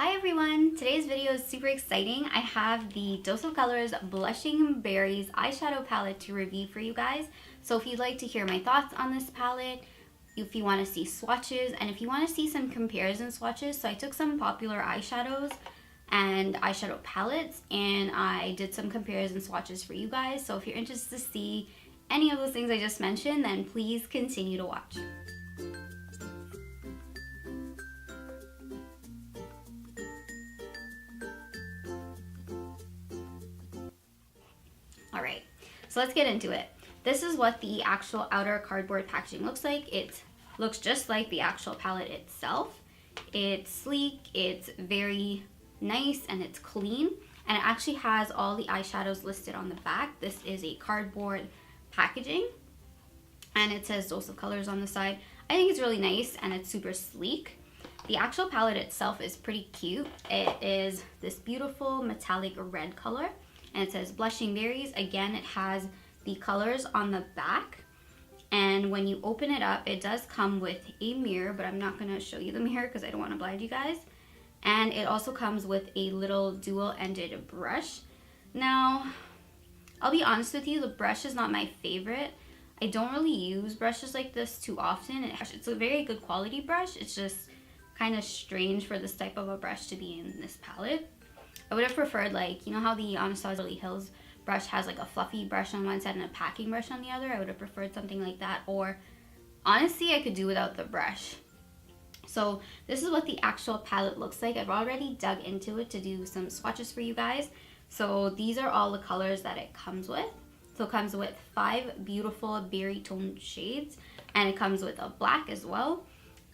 Hi everyone! Today's video is super exciting. I have the Dose of Colors Blushing Berries eyeshadow palette to review for you guys. So if you'd like to hear my thoughts on this palette, if you want to see swatches, and if you want to see some comparison swatches, so I took some popular eyeshadows and eyeshadow palettes and I did some comparison swatches for you guys. So if you're interested to see any of those things I just mentioned, then please continue to watch. Alright, so let's get into it. This is what the actual outer cardboard packaging looks like. It looks just like the actual palette itself. It's sleek, it's very nice, and it's clean. And it actually has all the eyeshadows listed on the back. This is a cardboard packaging. And it says Dose of Colors on the side. I think it's really nice and it's super sleek. The actual palette itself is pretty cute. It is this beautiful metallic red color. And it says Blushing Berries. Again, it has the colors on the back. And when you open it up, it does come with a mirror, but I'm not going to show you the mirror because I don't want to blind you guys. And it also comes with a little dual-ended brush. Now, I'll be honest with you, the brush is not my favorite. I don't really use brushes like this too often. It's a very good quality brush. It's just kind of strange for this type of a brush to be in this palette. I would have preferred, like, you know how the Anastasia Beverly Hills brush has like a fluffy brush on one side and a packing brush on the other? I would have preferred something like that, or honestly I could do without the brush. So this is what the actual palette looks like. I've already dug into it to do some swatches for you guys. So these are all the colors that it comes with. So it comes with 5 beautiful berry toned shades, and it comes with a black as well.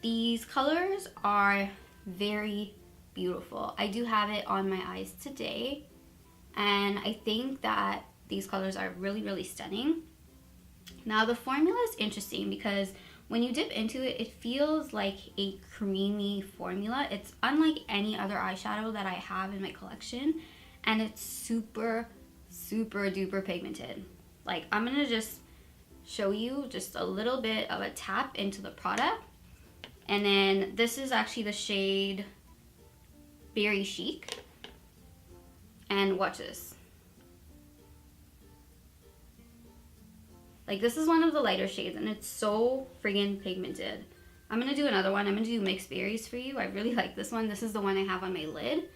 These colors are very beautiful. I do have it on my eyes today, and I think that these colors are really, really stunning. Now the formula is interesting because when you dip into it, it feels like a creamy formula. It's unlike any other eyeshadow that I have in my collection, and it's super, super duper pigmented. Like, I'm gonna just show you just a little bit of a tap into the product, and then this is actually the shade Berry Chic, and watch this. Like, this is one of the lighter shades and it's so friggin' pigmented. I'm gonna do another one. I'm gonna do Mixed Berries for you. I really like this one. This is the one I have on my lid,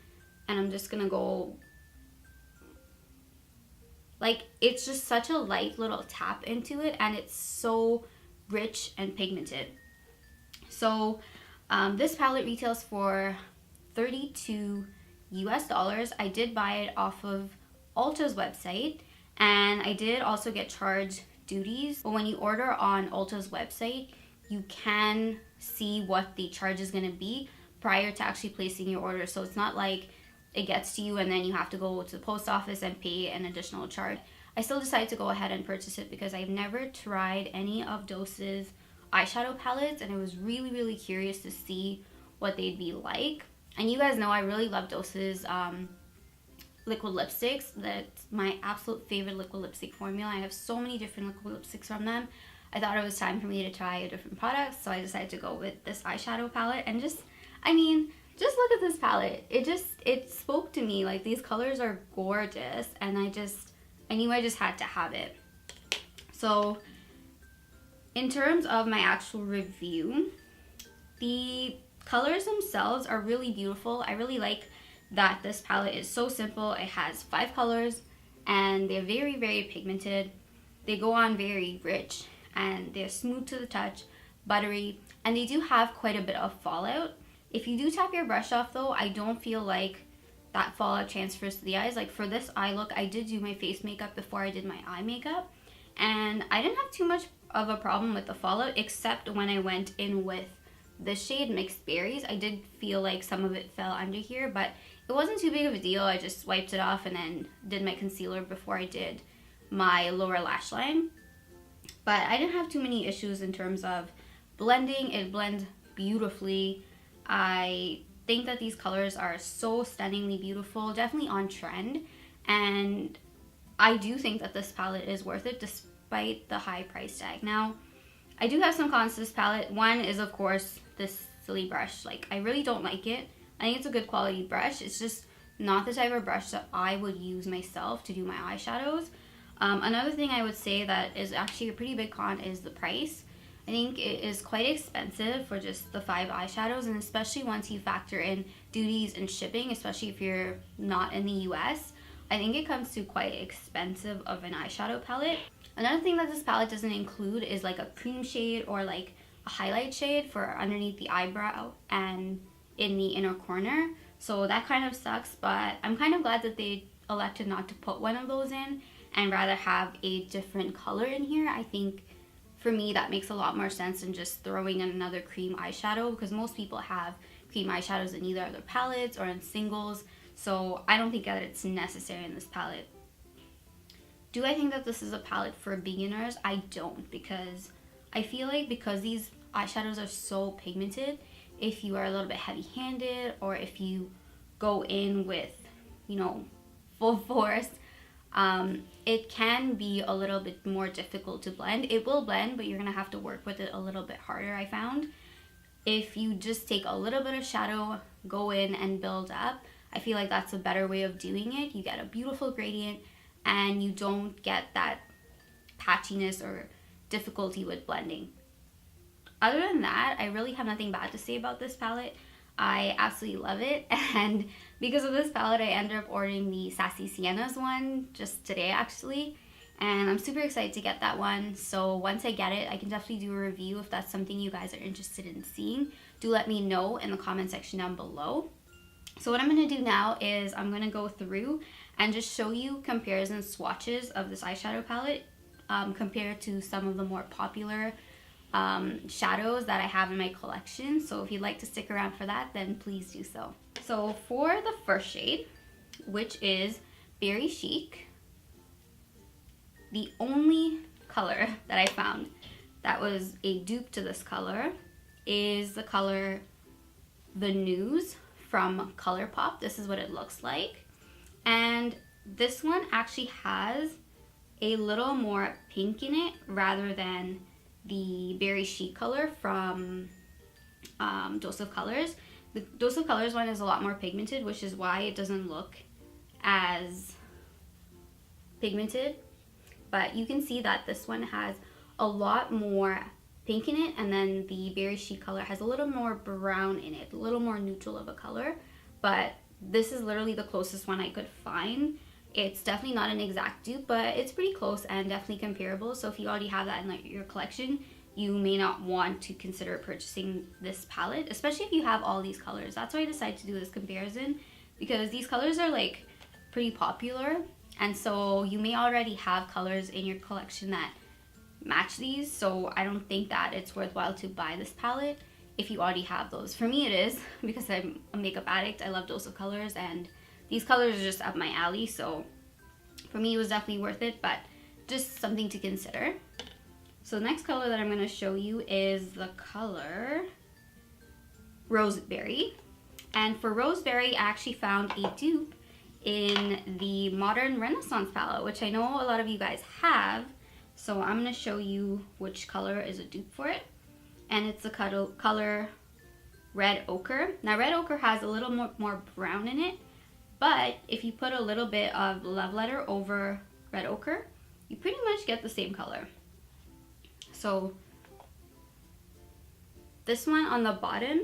and I'm just gonna go, like, it's just such a light little tap into it, and it's so rich and pigmented. So this palette retails for $32 US. I did buy it off of Ulta's website, and I did also get charged duties. But when you order on Ulta's website, you can see what the charge is going to be prior to actually placing your order. So it's not like it gets to you and then you have to go to the post office and pay an additional charge. I still decided to go ahead and purchase it because I've never tried any of Dose's eyeshadow palettes, and I was really, really curious to see what they'd be like. And you guys know I really love Dose's liquid lipsticks. That's my absolute favorite liquid lipstick formula. I have so many different liquid lipsticks from them. I thought it was time for me to try a different product, so I decided to go with this eyeshadow palette. And just look at this palette. It spoke to me. Like, these colors are gorgeous, and I knew I just had to have it. So in terms of my actual review, the colors themselves are really beautiful. I really like that this palette is so simple. It has 5 colors, and they're very, very pigmented. They go on very rich, and they're smooth to the touch, buttery, and they do have quite a bit of fallout. If you do tap your brush off though, I don't feel like that fallout transfers to the eyes. Like, for this eye look, I did do my face makeup before I did my eye makeup, and I didn't have too much of a problem with the fallout, except when I went in with the shade Mixed Berries. I did feel like some of it fell under here, but it wasn't too big of a deal. I just wiped it off and then did my concealer before I did my lower lash line. But I didn't have too many issues in terms of blending. It blends beautifully. I think that these colors are so stunningly beautiful, definitely on trend, and I do think that this palette is worth it despite the high price tag. Now, I do have some cons to this palette. One is, of course, this silly brush. Like, I really don't like it. I think it's a good quality brush. It's just not the type of brush that I would use myself to do my eyeshadows. Another thing I would say that is actually a pretty big con is the price. I think it is quite expensive for just the 5 eyeshadows, and especially once you factor in duties and shipping, especially if you're not in the US, I think it comes to quite expensive of an eyeshadow palette. Another thing that this palette doesn't include is like a cream shade or like a highlight shade for underneath the eyebrow and in the inner corner. So that kind of sucks, but I'm kind of glad that they elected not to put one of those in and rather have a different color in here. I think for me that makes a lot more sense than just throwing in another cream eyeshadow, because most people have cream eyeshadows in either other palettes or in singles. So I don't think that it's necessary in this palette. Do I think that this is a palette for beginners? I don't, because I feel like because these eyeshadows are so pigmented, if you are a little bit heavy-handed or if you go in with, you know, full force, it can be a little bit more difficult to blend. It will blend, but you're gonna have to work with it a little bit harder, I found. If you just take a little bit of shadow, go in and build up, I feel like that's a better way of doing it. You get a beautiful gradient and you don't get that patchiness or difficulty with blending. Other than that, I really have nothing bad to say about this palette. I absolutely love it, and because of this palette I ended up ordering the Sassy Siennas one just today actually, and I'm super excited to get that one. So once I get it, I can definitely do a review. If that's something you guys are interested in seeing, do let me know in the comment section down below. So what I'm going to do now is I'm going to go through and just show you comparison swatches of this eyeshadow palette compared to some of the more popular shadows that I have in my collection. So if you'd like to stick around for that, then please do so. So for the first shade, which is Berry Chic, the only color that I found that was a dupe to this color is the color The News from ColourPop. This is what it looks like, and this one actually has a little more pink in it rather than the Berry Chic color from Dose of Colors. The Dose of Colors one is a lot more pigmented, which is why it doesn't look as pigmented, but you can see that this one has a lot more pink in it, and then the Berry Chic color has a little more brown in it, a little more neutral of a color. But this is literally the closest one I could find. It's definitely not an exact dupe, but it's pretty close and definitely comparable. So if you already have that in like your collection, you may not want to consider purchasing this palette, especially if you have all these colors. That's why I decided to do this comparison, because these colors are like pretty popular, and so you may already have colors in your collection that match these. So I don't think that it's worthwhile to buy this palette if you already have those. For me it is, because I'm a makeup addict. I love Dose of Colors, and these colors are just up my alley, so for me it was definitely worth it, but just something to consider. So the next color that I'm going to show you is the color Roseberry. And for Roseberry, I actually found a dupe in the Modern Renaissance palette, which I know a lot of you guys have. So I'm going to show you which color is a dupe for it. And it's the color Red Ochre. Now Red Ochre has a little more brown in it, but if you put a little bit of Love Letter over Red Ochre, you pretty much get the same color. So this one on the bottom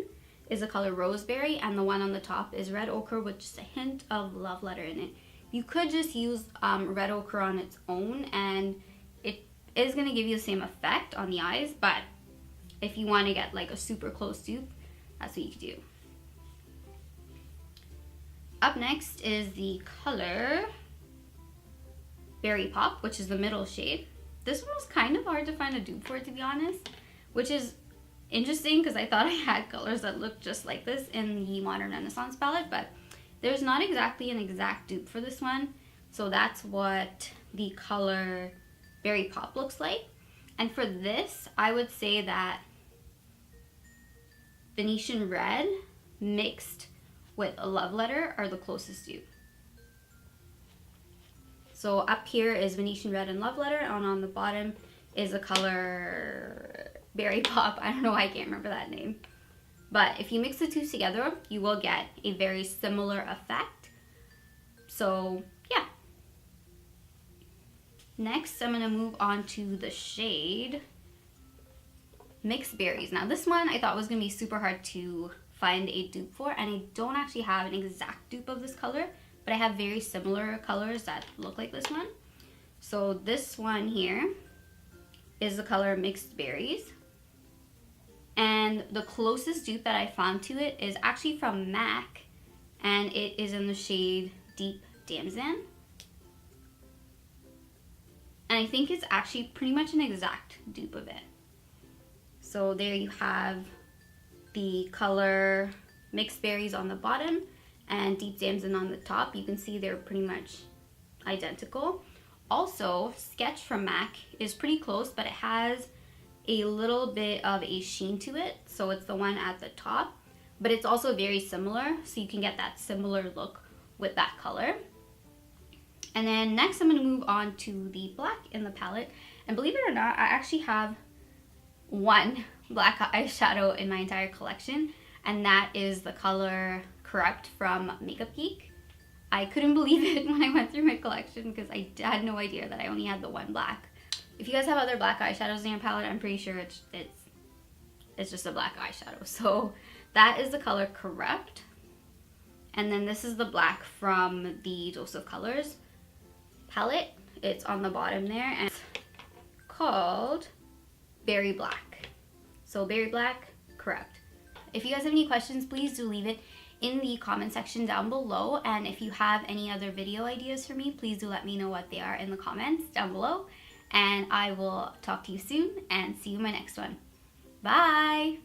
is the color Roseberry, and the one on the top is Red Ochre with just a hint of Love Letter in it. You could just use Red Ochre on its own, and it is going to give you the same effect on the eyes, but if you want to get like a super close dupe, that's what you could do. Up next is the color Berry Pop, which is the middle shade. This one was kind of hard to find a dupe for, to be honest, which is interesting because I thought I had colors that looked just like this in the Modern Renaissance palette, but there's not exactly an exact dupe for this one. So that's what the color Berry Pop looks like. And for this, I would say that Venetian Red mixed with a Love Letter are the closest dupe. So up here is Venetian Red and Love Letter, and on the bottom is the color Berry Pop. I don't know why I can't remember that name. But if you mix the two together, you will get a very similar effect. So yeah. Next, I'm gonna move on to the shade Mixed Berries. Now this one I thought was gonna be super hard to find a dupe for, and I don't actually have an exact dupe of this color, but I have very similar colors that look like this one. So this one here is the color Mixed Berries. And the closest dupe that I found to it is actually from MAC, and it is in the shade Deep Damson. And I think it's actually pretty much an exact dupe of it. So there you have the color Mixed Berries on the bottom and Deep Damson on the top. You can see they're pretty much identical. Also, Sketch from MAC is pretty close, but it has a little bit of a sheen to it. So it's the one at the top, but it's also very similar. So you can get that similar look with that color. And then next I'm going to move on to the black in the palette. And believe it or not, I actually have one black eyeshadow in my entire collection, and that is the color Corrupt from Makeup Geek. I couldn't believe it when I went through my collection because I had no idea that I only had the one black. If you guys have other black eyeshadows in your palette, I'm pretty sure it's just a black eyeshadow. So that is the color Corrupt. And then this is the black from the Dose of Colors palette. It's on the bottom there, and it's called Berry Black. So Berry Black, Corrupt. If you guys have any questions, please do leave it in the comment section down below. And if you have any other video ideas for me, please do let me know what they are in the comments down below. And I will talk to you soon and see you in my next one. Bye!